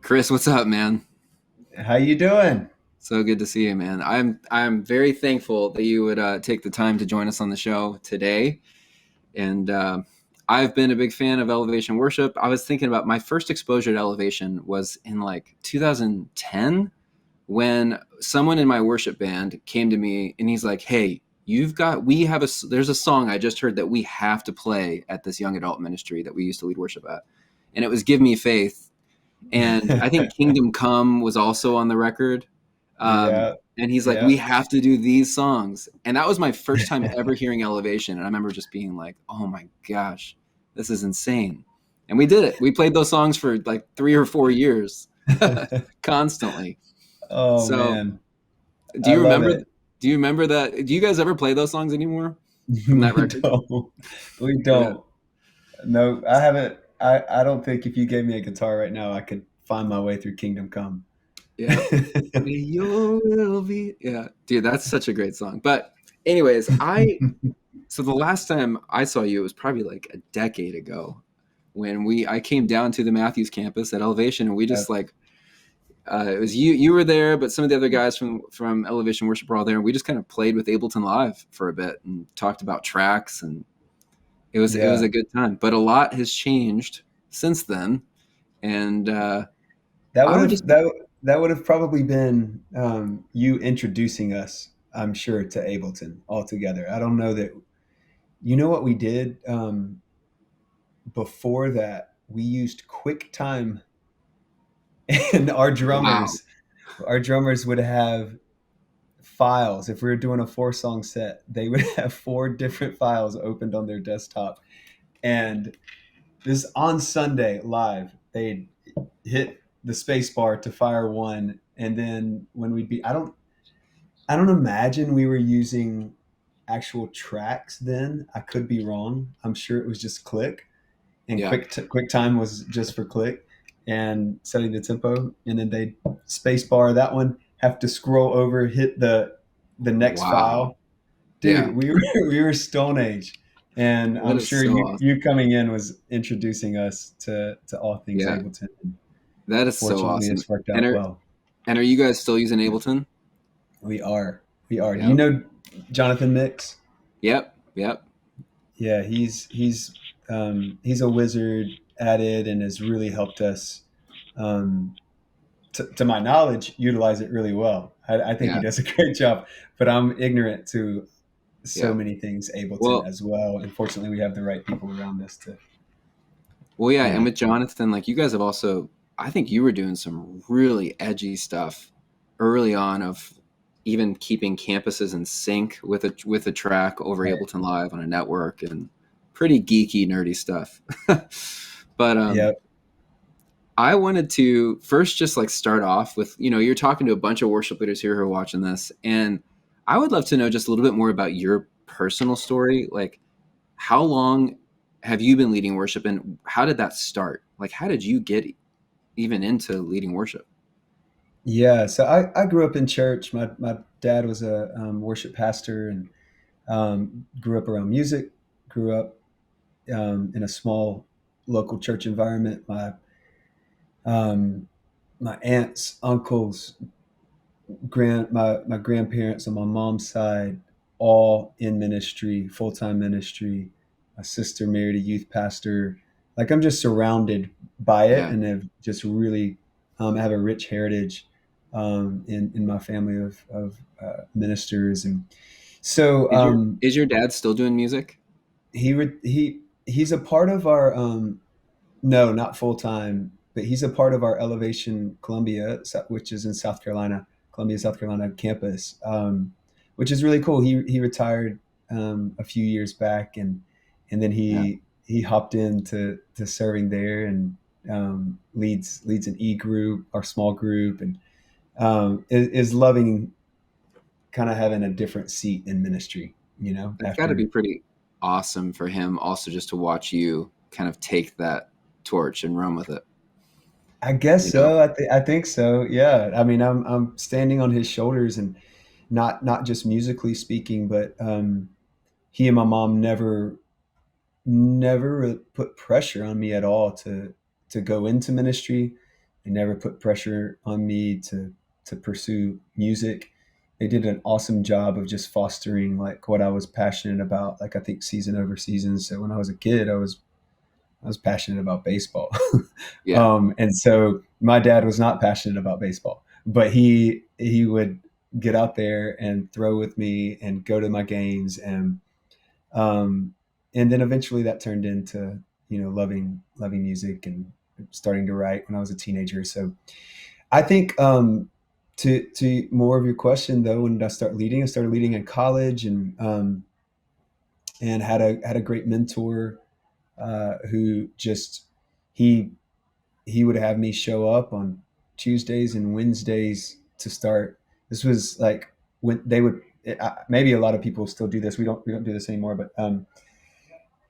Chris, what's up, man? How you doing? So good to see you, man. I'm very thankful that you would take the time to join us on the show today. And I've been a big fan of elevation worship. I was thinking about my first exposure to elevation was in like 2010 when someone in my worship band came to me and he's like, "Hey, there's a song I just heard that we have to play at this young adult ministry that we used to lead worship at," and it was "Give Me Faith." And I think Kingdom Come was also on the record. Yeah, And he's like, yeah. we have to do these songs. And that was my first time ever hearing Elevation. And I remember just being like, oh my gosh, this is insane. And we did it. We played those songs for like 3 or 4 years constantly. Oh So man, do I you love remember? it. Do you remember that? Do you guys ever play those songs anymore from that We record? don't. We Yeah. don't. No, I haven't. I don't think if you gave me a guitar right now, I could find my way through Kingdom Come. Yeah. May your will be. Yeah. Dude, that's such a great song. But anyways, so the last time I saw you, it was probably like a decade ago when I came down to the Matthews campus at Elevation, and we Yeah, just like it was you were there, but some of the other guys from Elevation Worship were all there, and we just kind of played with Ableton Live for a bit and talked about tracks, and it was yeah. a good time. But a lot has changed since then, and That I would would have just be that would have probably been you introducing us, I'm sure, to Ableton altogether. I don't know that. You know what we did before that? We used QuickTime, and wow, our drummers would have files. If we were doing a 4 song set, they would have 4 different files opened on their desktop. And this on Sunday live, they'd hit the space bar to fire one. And then when we'd be, I don't imagine we were using actual tracks then. I could be wrong. I'm sure it was just click, and yeah, QuickTime was just for click and setting the tempo. And then they space bar that one, have to scroll over, hit the next wow, file. yeah, Dude, we were we were Stone Age, and that I'm is sure so you awesome. coming in was introducing us to all things Yeah, Ableton. And that is so fortunately, awesome. it's worked And out well. are you guys still using Ableton? We are, we are. Do you Yep, know Jonathan Mix? yep, yep. Yeah, he's a wizard at it and has really helped us, um, to my knowledge, utilize it really well. I think he Yeah, does a great job, but I'm ignorant to so yeah. many things Ableton Well, as well. And fortunately, we have the right people around us to, yeah, and yeah, with Jonathan, like you guys have also, I think you were doing some really edgy stuff early on of even keeping campuses in sync with a track over Ableton Live on a network and pretty geeky, nerdy stuff. But yeah. I wanted to first just like start off with, you're talking to a bunch of worship leaders here who are watching this, and I would love to know just a little bit more about your personal story. Like, how long have you been leading worship, and how did that start? Like, how did you get even into leading worship? Yeah, so I grew up in church. My dad was a worship pastor, and grew up around music. Grew up in a small local church environment. Um, my aunts, uncles, my grandparents on my mom's side, all in ministry, full time ministry. My sister married a youth pastor. Like I'm just surrounded by it, Yeah. and have just really have a rich heritage in my family of ministers. And so Is your dad still doing music? he's a part of our no, not full time, but he's a part of our Elevation Columbia, which is in South Carolina, Columbia, South Carolina campus, which is really cool. He retired a few years back, and then Yeah. he hopped into to serving there, and leads an E group, our small group, and is loving kind of having a different seat in ministry. You know, That's got to be after. pretty awesome for him also just to watch you kind of take that torch and run with it, I guess you know? so. I think so. Yeah. I mean, I'm standing on his shoulders, and not just musically speaking, but he and my mom never put pressure on me at all to go into ministry. They never put pressure on me to pursue music. They did an awesome job of just fostering like what I was passionate about. Like I think season over season. So when I was a kid, I was passionate about baseball. Yeah. And so my dad was not passionate about baseball, but he would get out there and throw with me and go to my games, um, and then eventually that turned into loving music and starting to write when I was a teenager. So I think to more of your question though, when did I start leading? I started leading in college, and had a great mentor who just he he would have me show up on Tuesdays and Wednesdays to start. This was like when they would. Maybe a lot of people still do this. We don't do this anymore. But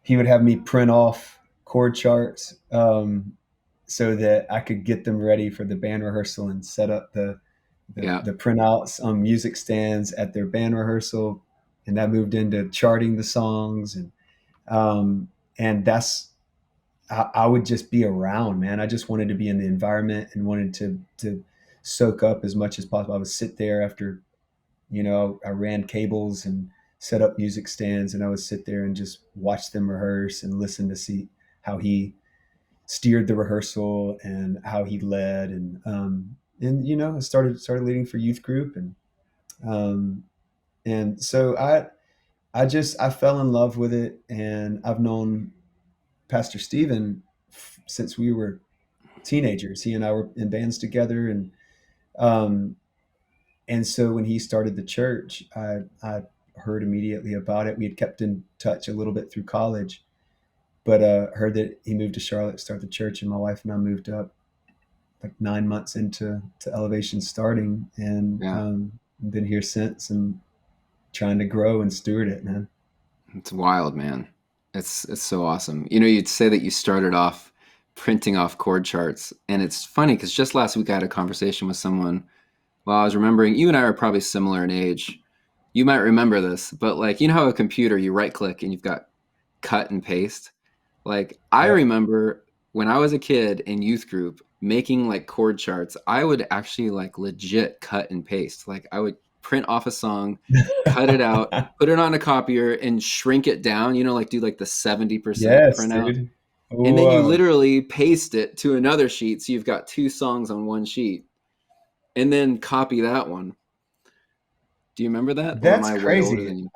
he would have me print off chord charts so that I could get them ready for the band rehearsal and set up Yeah. the printouts on music stands at their band rehearsal. And that moved into charting the songs, um, and I would just be around, man. I just wanted to be in the environment and wanted to soak up as much as possible. I would sit there after, I ran cables and set up music stands, and I would sit there and just watch them rehearse and listen to see how he steered the rehearsal and how he led, I started leading for youth group, um, and so I fell in love with it, and I've known Pastor Stephen since we were teenagers. He and I were in bands together, um, and so when he started the church, I heard immediately about it. We had kept in touch a little bit through college, but heard that he moved to Charlotte to start the church, and my wife and I moved up like 9 months into Elevation starting, and Yeah. been here since and trying to grow and steward it, man. It's wild, man. It's so awesome. You'd say that you started off printing off chord charts, and it's funny because just last week I had a conversation with someone. Well, I was remembering you and I are probably similar in age. You might remember this, but like how a computer you right click and you've got cut and paste. Like I Yep. remember when I was a kid in youth group making like chord charts, I would actually like legit cut and paste. Like I would print off a song, cut it out, put it on a copier and shrink it down, like do like the 70% Yes, printout. dude. And then you Whoa. literally paste it to another sheet. So you've got two songs on one sheet and then copy that one. Do you remember that? Or am That's I way older crazy. than you?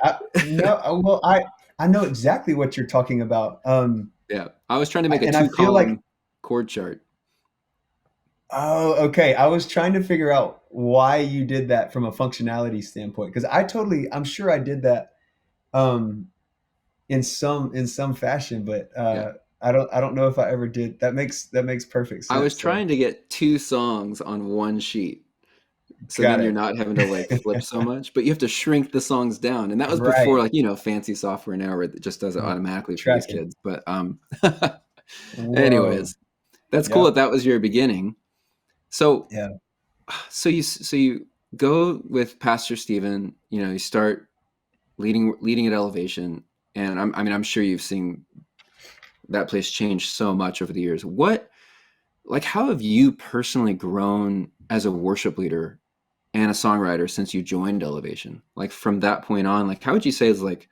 No, well, I know exactly what you're talking about. Yeah. I was trying to make a And I two feel like, column chord chart. oh, okay. I was trying to figure out why you did that from a functionality standpoint, because I'm sure I did that um, in some fashion, but Yeah. I don't know if I ever did. That makes perfect I was sense. So trying to get two songs on one sheet. So got then you're it. not having to like flip so much, but you have to shrink the songs down. And that was before Right. like, fancy software now where it just does it automatically for these Tracking. kids. But Whoa. anyways, that's cool that Yep. that was your beginning. So Yeah. so you go with Pastor Stephen, you start leading at Elevation, and I'm sure you've seen that place change so much over the years. How have you personally grown as a worship leader and a songwriter since you joined Elevation? Like from that point on, like how would you say is like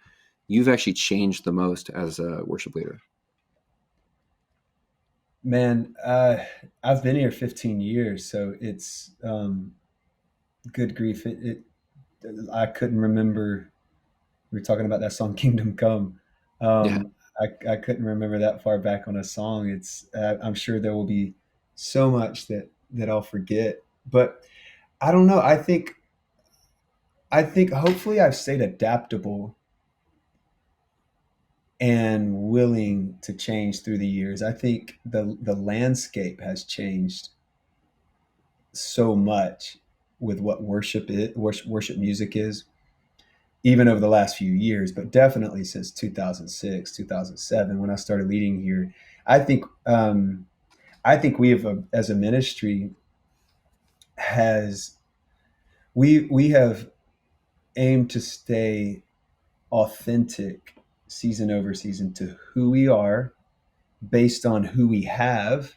you've actually changed the most as a worship leader? Man, I've been here 15 years, so it's good grief. I couldn't remember. We were talking about that song "Kingdom Come." Yeah. I couldn't remember that far back on a song. I'm sure there will be so much that I'll forget, but I don't know. I think hopefully I've stayed adaptable and willing to change through the years. I think the landscape has changed so much with what worship music is, even over the last few years, but definitely since 2006, 2007, when I started leading here. I think we have as a ministry has we have aimed to stay authentic season over season to who we are based on who we have,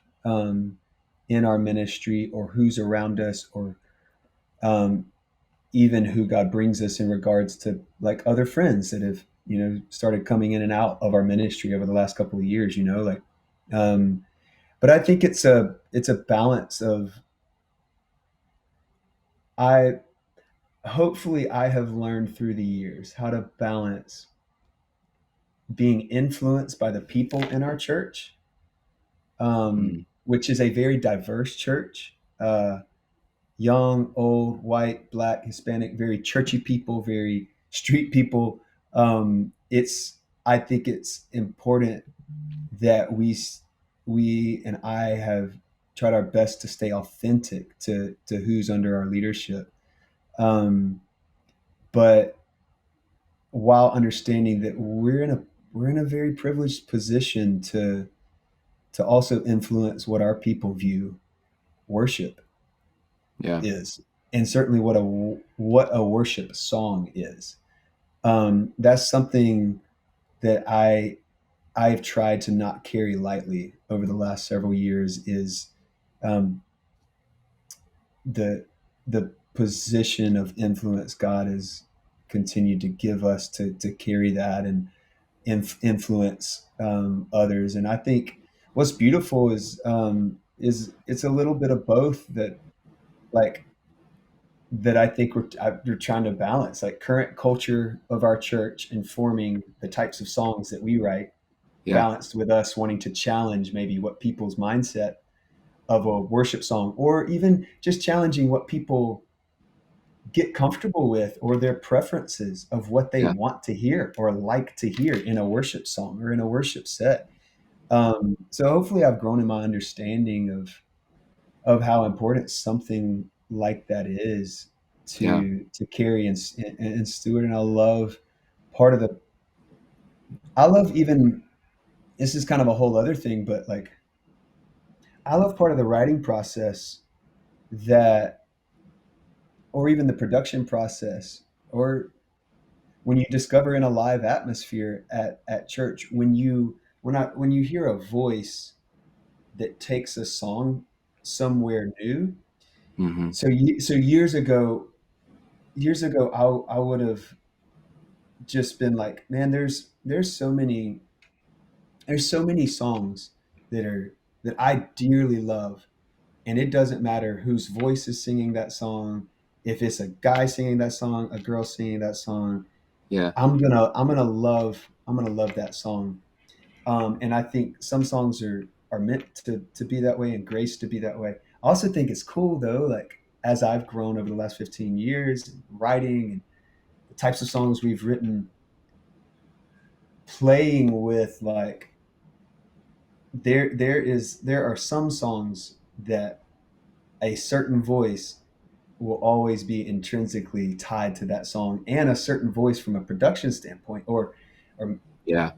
in our ministry or who's around us, or um, even who God brings us in regards to like other friends that have, started coming in and out of our ministry over the last couple of years, like, um, but I think it's a balance of, I hopefully I have learned through the years how to balance being influenced by the people in our church, Mm. which is a very diverse church. Young, old, white, black, Hispanic, very churchy people, very street people. I think it's important that we and I have tried our best to stay authentic to who's under our leadership, um, but while understanding that we're in a very privileged position to also influence what our people view worship Yeah. is, and certainly what a worship song is. That's something that I've tried to not carry lightly over the last several years. Is um, the the position of influence God has continued to give us to carry that and influence others. And I think what's beautiful is it's a little bit of both, like that I think we're trying to balance, like current culture of our church informing the types of songs that we write, Yeah. balanced with us wanting to challenge maybe what people's mindset of a worship song, or even just challenging what people get comfortable with, or their preferences of what they Yeah. want to hear or like to hear in a worship song or in a worship set. So hopefully I've grown in my understanding of how important something like that is Yeah. to carry and steward. And part of the I love even this is kind of a whole other thing, but like I love part of the writing process, that or even the production process, or when you discover in a live atmosphere at church, when you hear a voice that takes a song somewhere new. Hmm. So years ago, I would have just been like, man, there's so many songs that I dearly love, and it doesn't matter whose voice is singing that song. If it's a guy singing that song, a girl singing that song, Yeah. I'm gonna love that song. And I think some songs are meant to be that way and grace to be that way. I also think it's cool though, like as I've grown over the last 15 years writing and the types of songs we've written, playing with like there are some songs that a certain voice will always be intrinsically tied to that song, and a certain voice from a production standpoint, or Yeah.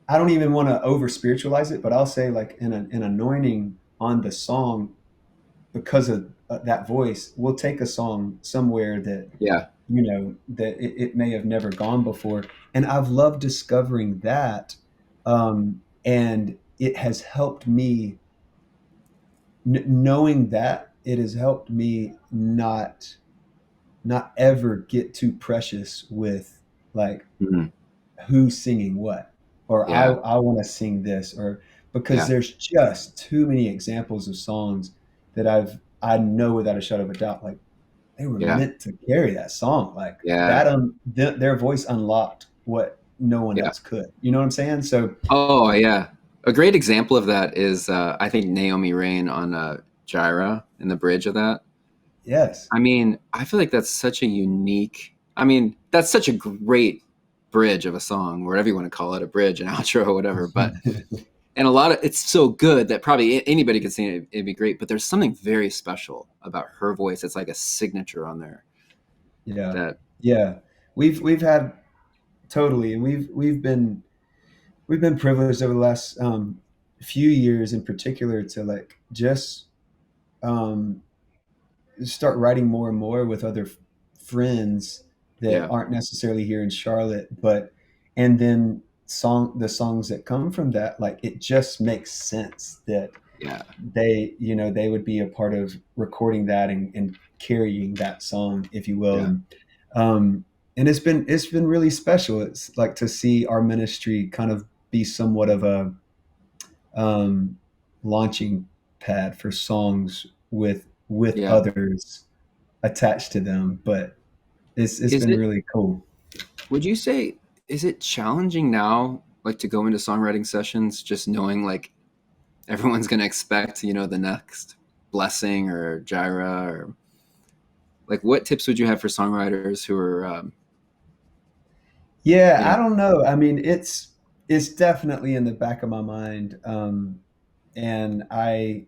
I don't even want to over spiritualize it, but I'll say like an anointing on the song because of that voice will take a song somewhere that Yeah. that it may have never gone before. And I've loved discovering that, and it has helped me, knowing that it has helped me not ever get too precious with like Hmm. who's singing what, or I Yeah. I want to sing this, or because Yeah. there's just too many examples of songs that I know without a shadow of a doubt, like they were Yeah. meant to carry that song, like Yeah. that their voice unlocked what no one Yeah. else could. You know what I'm saying? So Oh, yeah. A great example of that is I think Naomi Rain on Gyra in the bridge of that. yes. I mean, I feel like that's such a unique. I mean, that's such a great bridge of a song, whatever you want to call it, a bridge, an outro, or whatever. But and a lot of it's so good that probably anybody could sing it. It'd be great. But there's something very special about her voice. It's like a signature on there. Yeah, That yeah, we've had totally, and we've been privileged over the last few years in particular to like just um, start writing more and more with other friends that yeah, aren't necessarily here in Charlotte, but and then the songs that come from that, like it just makes sense that Yeah. they would be a part of recording that and carrying that song, if you will. Yeah. Um, and it's been really special. It's like to see our ministry kind of be somewhat of a um, launching pad for songs with Yeah. others attached to them. But it's Is been it, really cool. would you say, is it challenging now, like to go into songwriting sessions, just knowing like everyone's going to expect, the next blessing or gyra, or like what tips would you have for songwriters who are, Yeah, you know, I don't know. I mean, it's definitely in the back of my mind, and I,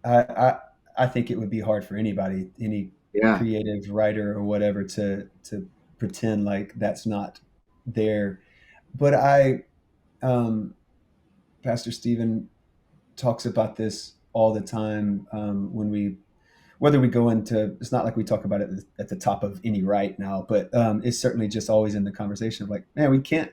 I I think it would be hard for anybody, any yeah, creative writer or whatever, to pretend like that's not there. But um, Pastor Stephen talks about this all the time when we whether we go into, it's not like we talk about it at the top of any right now, but it's certainly just always in the conversation of like, man, we can't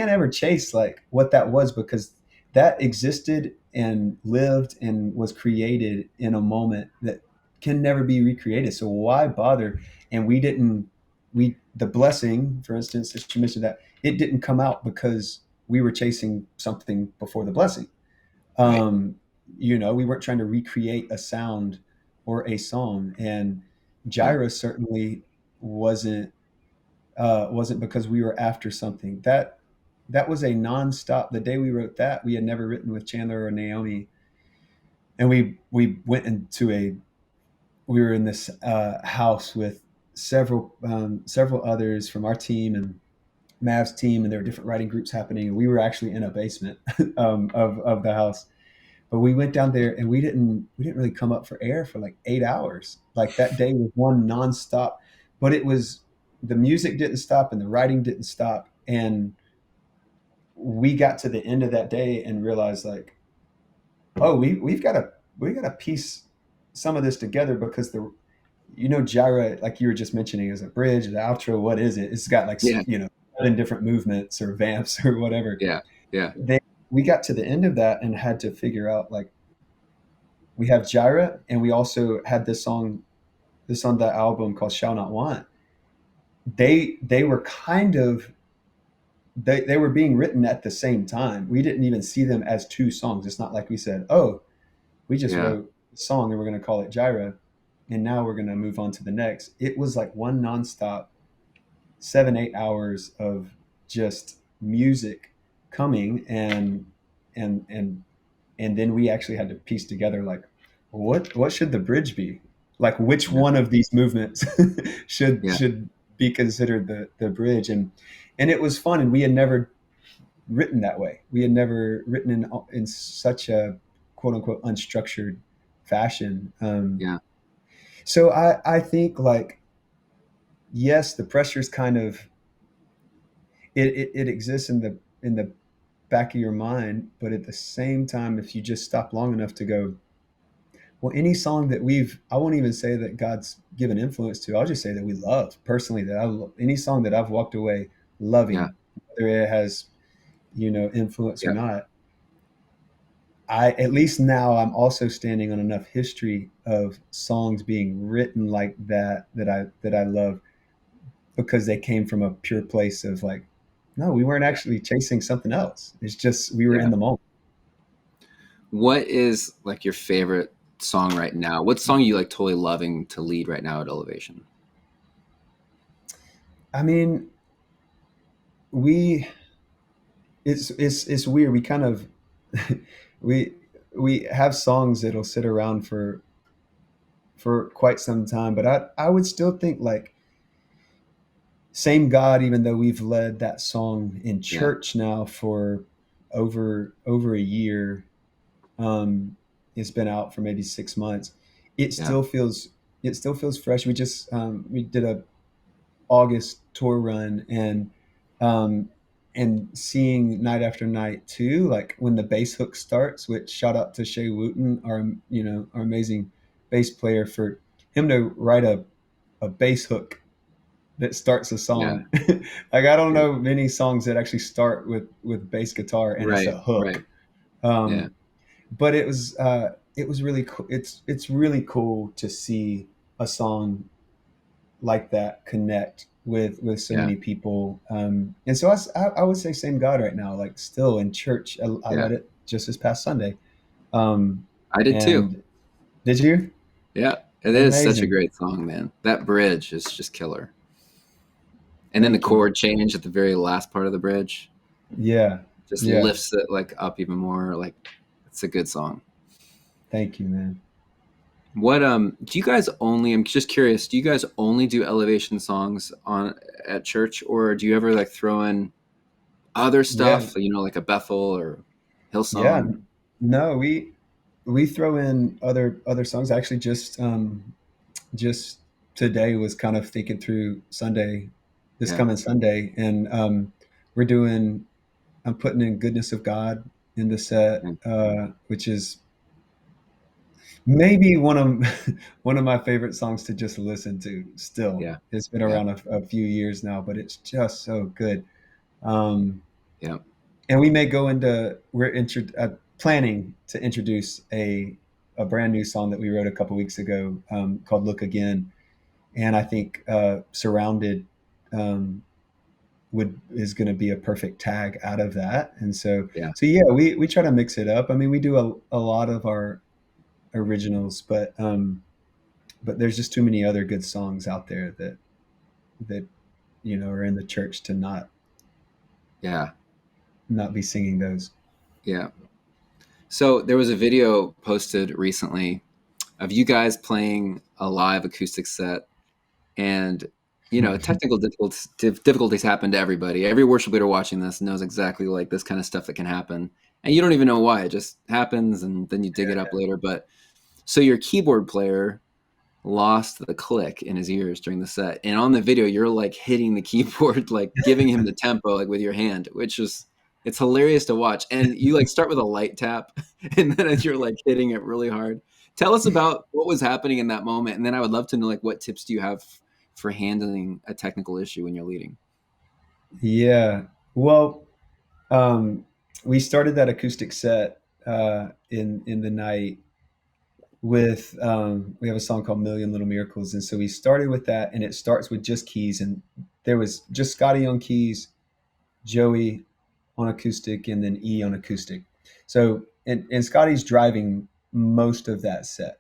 ever chase like what that was, because that existed and lived and was created in a moment that can never be recreated. So why bother? And the blessing, for instance, as you mentioned, that it didn't come out because we were chasing something before the blessing. right. um, we weren't trying to recreate a sound or a song, and Yeah. Gyra certainly wasn't wasn't because we were after something. That was a nonstop. The day we wrote that, we had never written with Chandler or Naomi, and we went into we were in this house with several others from our team and Mav's team, and there were different writing groups happening, and we were actually in a basement of the house. But we went down there and we didn't really come up for air for like 8 hours. Like that day was one nonstop, but it was, the music didn't stop and the writing didn't stop. And we got to the end of that day and realized like, oh, we got to piece some of this together, because Gyra, like you were just mentioning, is a bridge, the outro. What is it? It's got like, Yeah. 7 different movements or vamps or whatever. Yeah. Yeah. They, we got to the end of that and had to figure out like, we have Gyra, and we also had this on that album called Shall Not Want. They were kind of, they were being written at the same time. We didn't even see them as two songs. It's not like we said, oh, we just Yeah. wrote a song and we're going to call it Gyra, and now we're going to move on to the next. It was like one nonstop 7-8 hours of just music coming, and and then we actually had to piece together like, what should the bridge be, like which Yeah. one of these movements Yeah. should be considered the bridge. And it was fun, and we had never written that way. We had never written in such a quote unquote unstructured fashion. Yeah. So I think like, yes, the pressure's kind of, it exists in the back of your mind, but at the same time, if you just stop long enough to go, well, any song that I won't even say that God's given influence to, I'll just say that we love personally, that I love any song that I've walked away Yeah. loving, whether it has, influence or Yeah. not. At least now I'm also standing on enough history of songs being written like that I love, because they came from a pure place of like, no, we weren't Yeah. actually chasing something else. It's just, we were Yeah. in the moment. What is like your favorite song right now? What song are you like totally loving to lead right now at Elevation? I mean, we it's weird. We kind of we we have songs that'll sit around for quite some time, but I would still think like Same God, even though we've led that song in Yeah. church now for over a year. Um, it's been out for maybe 6 months. It Yeah. still feels it still feels fresh. We did a August tour run, um, and seeing Night After Night too, like when the bass hook starts, which shout out to Shay Wooten, our amazing bass player, for him to write a bass hook that starts a Yeah. song. Like I don't Yeah. know many songs that actually start with bass guitar and it's Right. a hook. Right. Yeah. Um, but it was really cool. It's really cool to see a song like that connect with so Yeah, many people. And so I would say same God right now, like still in church. I yeah, led it just this past Sunday. Um, I did too. and did you? Yeah, it is such a Amazing. great song, man. That bridge is just killer. And then the Thank you. chord change at the very last part of the bridge Yeah. just Yeah. lifts it like up even more. Like it's a good song. Thank you, man. What do you guys only, I'm just curious, do you guys only do elevation songs on at church, or do you ever like throw in other Yeah. stuff, like a Bethel or Yeah. Hillsong? No, we throw in other songs. Actually, just today was kind of thinking through Sunday, this Yeah. coming Sunday, and we're doing. I'm putting in "Goodness of God" in the set, Yeah. which is maybe one of one of my favorite songs to just listen to. Still, Yeah. it's been Yeah. around a few years now, but it's just so good. Um, Yeah. and we may go into planning to introduce a brand new song that we wrote a couple weeks ago, called "Look Again," and I think "Surrounded" um, would is going to be a perfect tag out of that. And Yeah. so yeah, we try to mix it up. I mean, we do a lot of our originals, but there's just too many other good songs out there that are in the church to Yeah. not be singing those. Yeah. So there was a video posted recently of you guys playing a live acoustic set, and technical difficulties happen to everybody. Every worship leader watching this knows exactly like this kind of stuff that can happen, and you don't even know why. It just happens, and then you dig it up later. But so your keyboard player lost the click in his ears during the set, and on the video you're like hitting the keyboard, like giving him the tempo like with your hand, which is it's hilarious to watch. And you like start with a light tap and then you're like hitting it really hard. Tell us about what was happening in that moment, and then I would love to know like what tips do you have for handling a technical issue when you're leading. Yeah. Well, we started that acoustic set in the night with we have a song called "Million Little Miracles," and so we started with that, and it starts with just keys, and there was just Scotty on keys, Joey on acoustic, and then E on acoustic. So and Scotty's driving most of that set.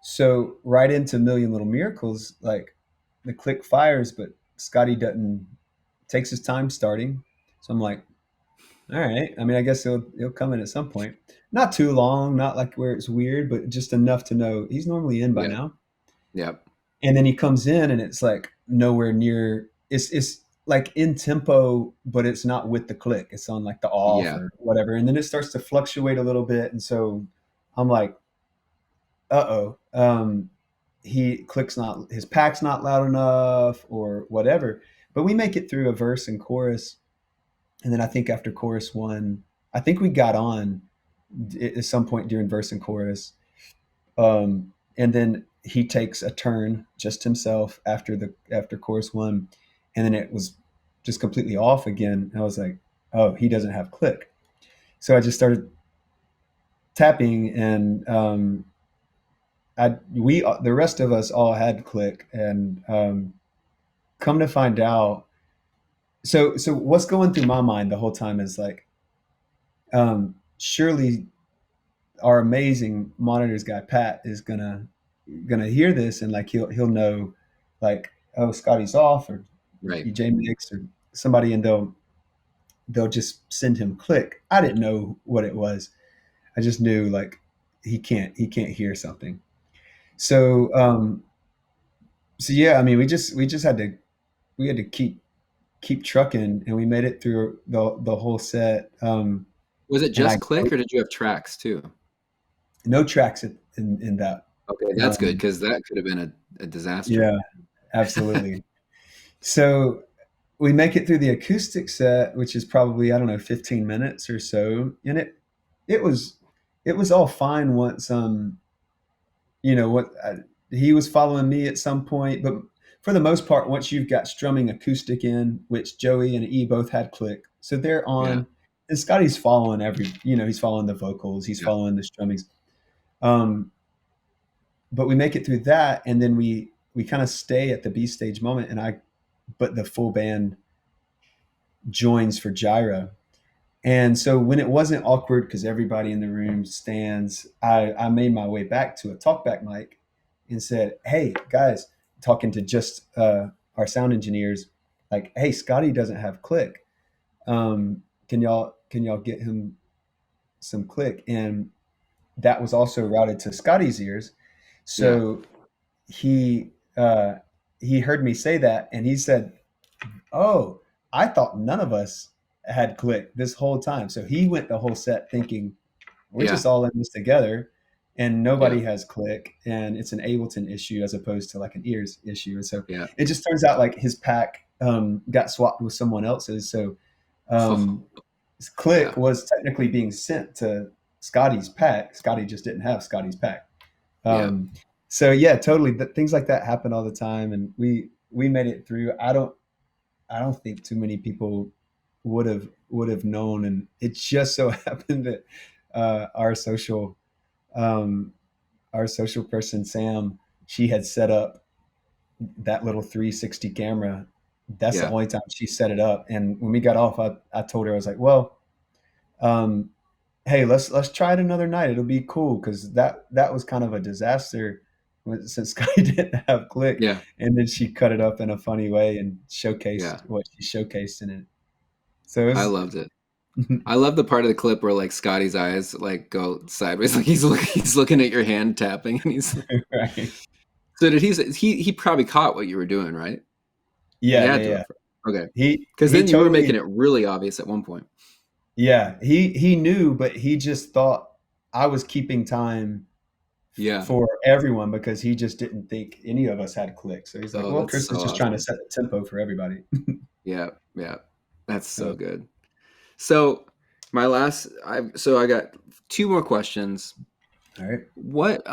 So right into "Million Little Miracles," like the click fires, but Scotty doesn't takes his time starting. So I'm like, all right. I mean, I guess he'll come in at some point. Not too long, not like where it's weird, but just enough to know he's normally in by Yeah. now. Yeah. And then he comes in and it's like nowhere near. It's like in tempo, but it's not with the click. It's on like the off Yeah. or whatever, and then it starts to fluctuate a little bit. And so I'm like, uh oh, he clicks not his pack's not loud enough or whatever. But we make it through a verse and chorus, and then I think after chorus one, I think we got on at some point during verse and chorus. And then he takes a turn just himself after chorus one, and then it was just completely off again. I was like, oh, he doesn't have click. So I just started tapping, and the rest of us all had click, and come to find out, so what's going through my mind the whole time is like, surely our amazing monitors guy Pat is gonna hear this, and like he'll know, like, oh, Scotty's off, or Right. EJ Mix or somebody, and they'll just send him click. I didn't know what it was. I just knew like he can't hear something. So so yeah, I mean, we just had to keep trucking, and we made it through the whole set. Was it And I just click or did you have tracks too? no tracks in that. Okay, that's good Um, because that could have been a disaster. yeah, absolutely. So we make it through the acoustic set, which is probably, I don't know, 15 minutes or so, and it was it was all fine once what he was following me at some point, but for the most part, once you've got strumming acoustic in, which Joey and E both had click, so they're Yeah. on, and Scotty's following he's following the vocals, he's Yeah. following the strummings. Um, but we make it through that, and then we kind of stay at the B stage moment, but the full band joins for Gyra. And so when it wasn't awkward because everybody in the room stands, I made my way back to a talkback mic and said, "Hey guys," talking to just our sound engineers, like, "Hey, Scotty doesn't have click. Can y'all get him some click?" And that was also routed to Scotty's ears. Yeah. So he he heard me say that, and he said, "Oh, I thought none of us had click this whole time." So he went the whole set thinking we're Yeah. just all in this together, and Yeah. nobody has click, and it's an Ableton issue as opposed to like an ears issue. And so Yeah. it just turns out like his pack got swapped with someone else's. So um, his click Yeah. was technically being sent to Scotty's pack. Scotty just didn't have Scotty's pack. Yeah. Um, so yeah, totally. Things like that happen all the time, and we made it through. I don't think too many people would have known, and it just so happened that uh, our social um, our social person Sam, she had set up that little 360 camera. That's the Yeah. only time she set it up. And when we got off, I told her, I was like, well, um, hey, let's try it another night. It'll be cool because that was kind of a disaster since Sky didn't have click, Yeah. and then she cut it up in a funny way and showcased Yeah. what she showcased in it. So it I was loved it. I love the part of the clip where like Scotty's eyes like go sideways, like he's looking at your hand tapping, and he's right. so did he probably caught what you were doing, right? He Yeah, yeah, had to yeah. have. Okay, because He then you were totally making it really obvious at one point. yeah, he knew, but he just thought I was keeping time Yeah. for everyone because he just didn't think any of us had clicks. So he's like, Oh, "Well, that's Chris is so just trying to awesome. set the tempo for everybody." Yeah. Yeah. That's so So, good. So my last, I got two more questions. all right. What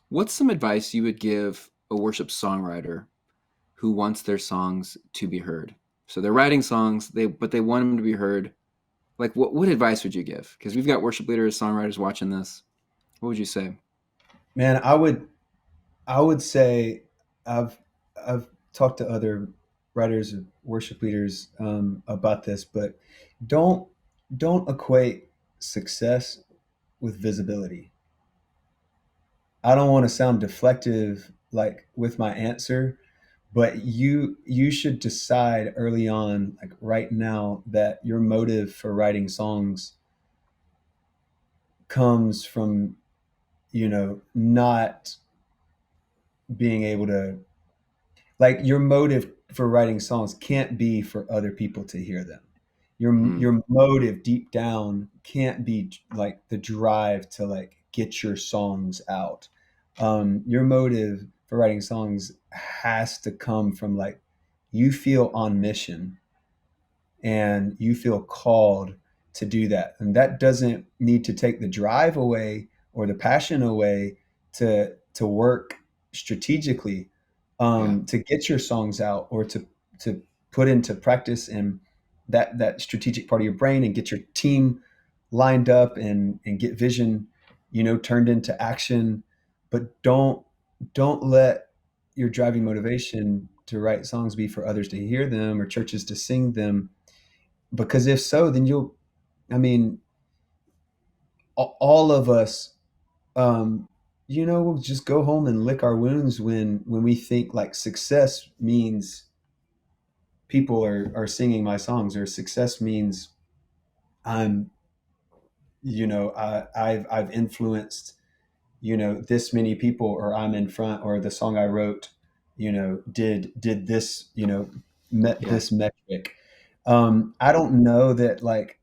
what's some advice you would give a worship songwriter who wants their songs to be heard? So they're writing songs, but they want them to be heard. Like what advice would you give? Because we've got worship leaders, songwriters watching this. What would you say? Man, I would say I've I've talked to other writers and worship leaders about this, but don't don't equate success with visibility. I don't want to sound deflective like with my answer, but you should decide early on, like right now, that your motive for writing songs comes from, not being able to, like, your motive for writing songs can't be for other people to hear them. Hmm. Your motive deep down can't be like the drive to like get your songs out. Your motive for writing songs has to come from like you feel on mission and you feel called to do that. And that doesn't need to take the drive away or the passion away to work strategically Yeah. to get your songs out or to put into practice and that strategic part of your brain and get your team lined up and get vision, turned into action. But don't let your driving motivation to write songs be for others to hear them or churches to sing them, because if so, then I mean, all of us, um, we'll just go home and lick our wounds when we think like success means people are singing my songs, or success means I'm, I've influenced, this many people, or I'm in front, or the song I wrote, did this, met Yeah. this metric. I don't know that like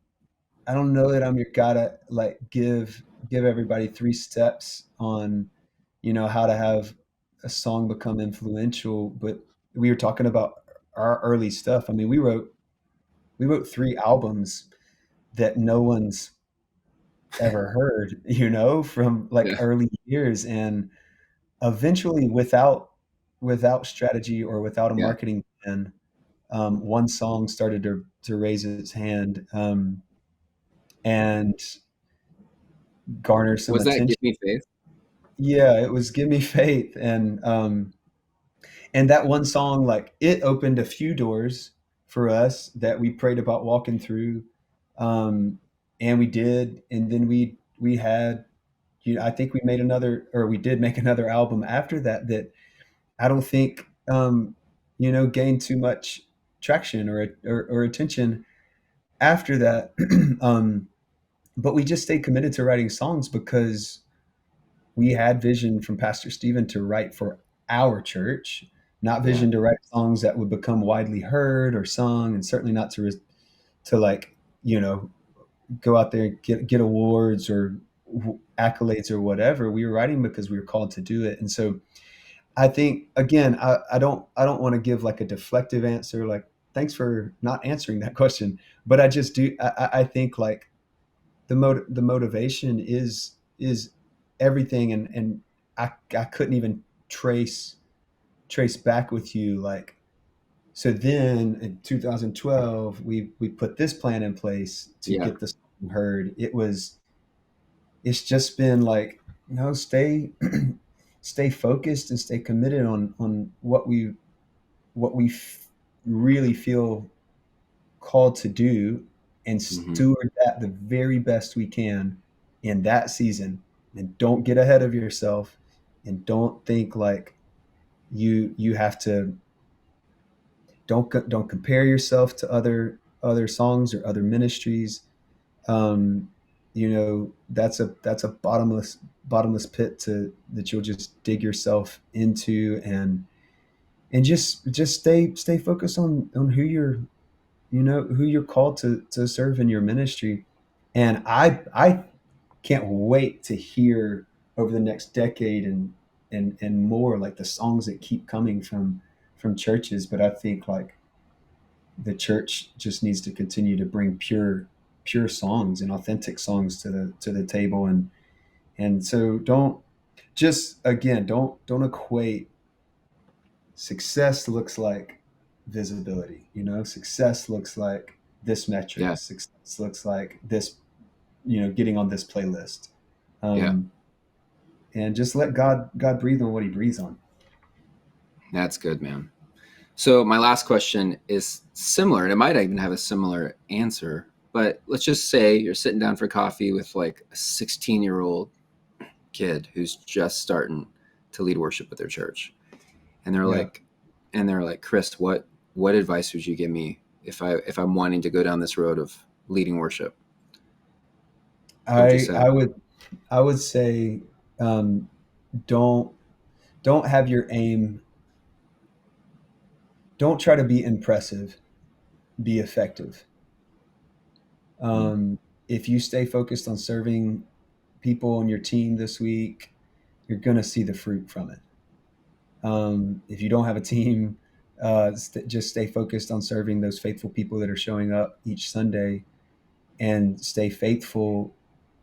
I don't know that I'm your guy to like give everybody 3 steps on, how to have a song become influential. But we were talking about our early stuff. I mean, we wrote 3 albums that no one's ever heard, from like Yeah. early years, and eventually without strategy or without a Yeah. marketing plan, one song started to raise its hand, and garner some Was that Give attention. Me Faith? Yeah, it was "Give Me Faith," and that one song, like, it opened a few doors for us that we prayed about walking through, um, and we did, and then we had, I think we made another, or we did make another album after that, that I don't think, gained too much traction or attention after that. um, but we just stayed committed to writing songs because we had vision from Pastor Stephen to write for our church, not Yeah. vision to write songs that would become widely heard or sung, and certainly not to like, go out there and get awards or accolades or whatever. We were writing because we were called to do it. And so I think, again, I don't want to give like a deflective answer, like, thanks for not answering that question. But I just do, I think like the motivation is everything. And I couldn't even trace back with you, like, so then in 2012 we put this plan in place to Yeah. get this heard. It's just been like, stay stay focused and stay committed on what we really feel called to do, and Hmm. steward that the very best we can in that season. And don't get ahead of yourself, and don't think like you have to, don't compare yourself to other songs or other ministries. um that's a bottomless pit to that you'll just dig yourself into. And just stay focused on who you're called to serve in your ministry. And I can't wait to hear over the next decade and more, like, the songs that keep coming from churches. But I think, like, the church just needs to continue to bring pure songs and authentic songs to the table. And so, don't equate success looks like visibility. Success looks like this metric. Yeah. Success looks like this, getting on this playlist. Yeah. um and just let God breathe on what he breathes on. That's good, man. So my last question is similar, and it might even have a similar answer. But let's just say you're sitting down for coffee with like a 16-year-old kid who's just starting to lead worship at their church, and they're Yeah. like, Chris, what advice would you give me if I'm wanting to go down this road of leading worship? What would you i say? i would I would say, um don't don't have your aim, don't try to be impressive, be effective. Mm. If you stay focused on serving people on your team this week, you're going to see the fruit from it. If you don't have a team, just stay focused on serving those faithful people that are showing up each Sunday, and stay faithful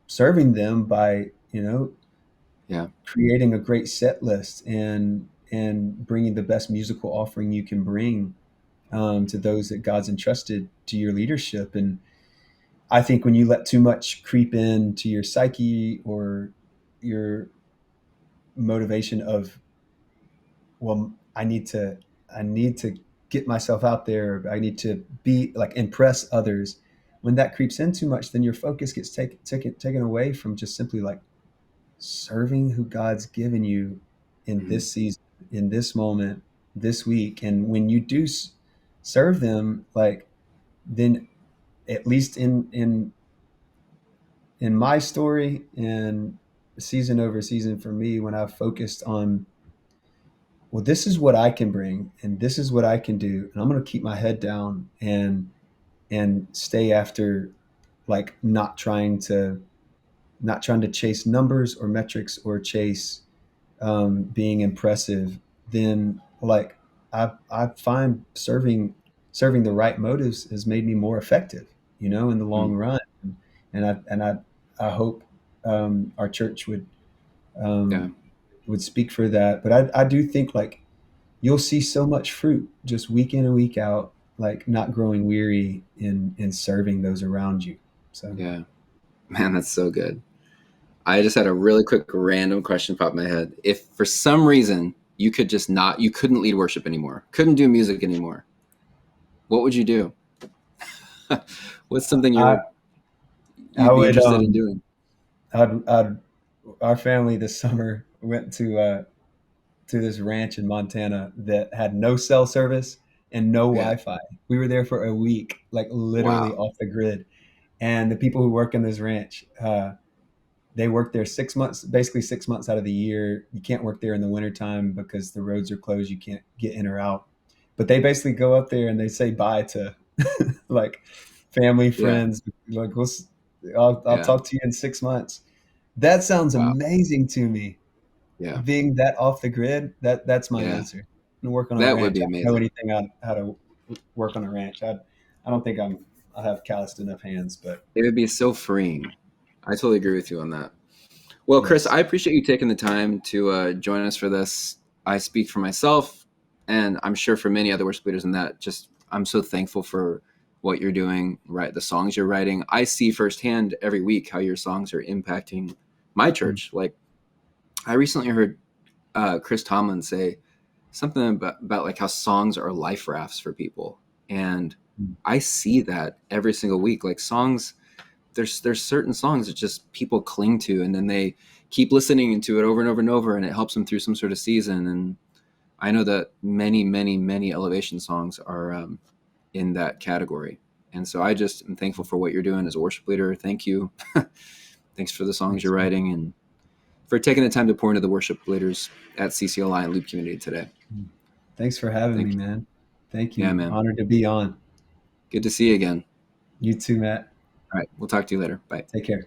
serving them by, Yeah. creating a great set list, and bringing the best musical offering you can bring, to those that God's entrusted to your leadership. And I think when you let too much creep into your psyche, or your motivation of, well, I need to get myself out there, I need to be like, impress others. When that creeps in too much, then your focus gets taken away from just simply, like, serving who God's given you in Hmm. this season, in this moment, this week. And when you do serve them, like, then, at least in my story, and season over season for me, when I've focused on, well, this is what I can bring, and this is what I can do, and I'm going to keep my head down, and stay after, like, not trying to chase numbers or metrics, or chase, being impressive. Then, like, I find serving the right motives has made me more effective, in the long Mm. run. And I hope, our church Yeah. um, would speak for that. But I do think, like, you'll see so much fruit just week in and week out, like not growing weary in serving those around you. So Yeah, man, that's so good. I just had a really quick random question pop in my head. If for some reason you could just not, you couldn't lead worship anymore, couldn't do music anymore, what would you do? What's something I I you'd be would interested in doing? I'd our family this summer went to this ranch in Montana that had no cell service and no Yeah. Wi-Fi. We were there for a week, like literally Wow. off the grid. And the people who work in this ranch, they work there 6 months, basically 6 months out of the year. You can't work there in the wintertime because the roads are closed. You can't get in or out. But they basically go up there and they say bye to like family, Yeah. friends. Like, I'll Yeah. talk to you in 6 months. That sounds Wow. amazing to me. Yeah. Being that off the grid, that's my Yeah. answer. I'm gonna work on a That would ranch. be I don't know amazing. anything on how to work on a ranch. I don't think I have calloused enough hands, but It would be so freeing. I totally agree with you on that. Well, Chris, yes. I appreciate you taking the time to join us for this. I speak for myself, and I'm sure for many other worship leaders in that. Just I'm so thankful for what you're doing, right? The songs you're writing. I see firsthand every week how your songs are impacting my Mm, church. Like I recently heard Chris Tomlin say something about like how songs are life rafts for people, and mm, I see that every single week. Like songs, there's certain songs that just people cling to, and then they keep listening to it over and over and over, and it helps them through some sort of season. And I know that many elevation songs are in that category. And so I just am thankful for what you're doing as a worship leader. Thank you. Thanks for the songs thanks, you're man. writing and for taking the time to pour into the worship leaders at CCLI and Loop Community today. Mm. Thanks for having me, Thank you. man. Thank Yeah, you. man. Honored to be on. Good to see you again. You too, Matt. All right. We'll talk to you later. Bye. Take care.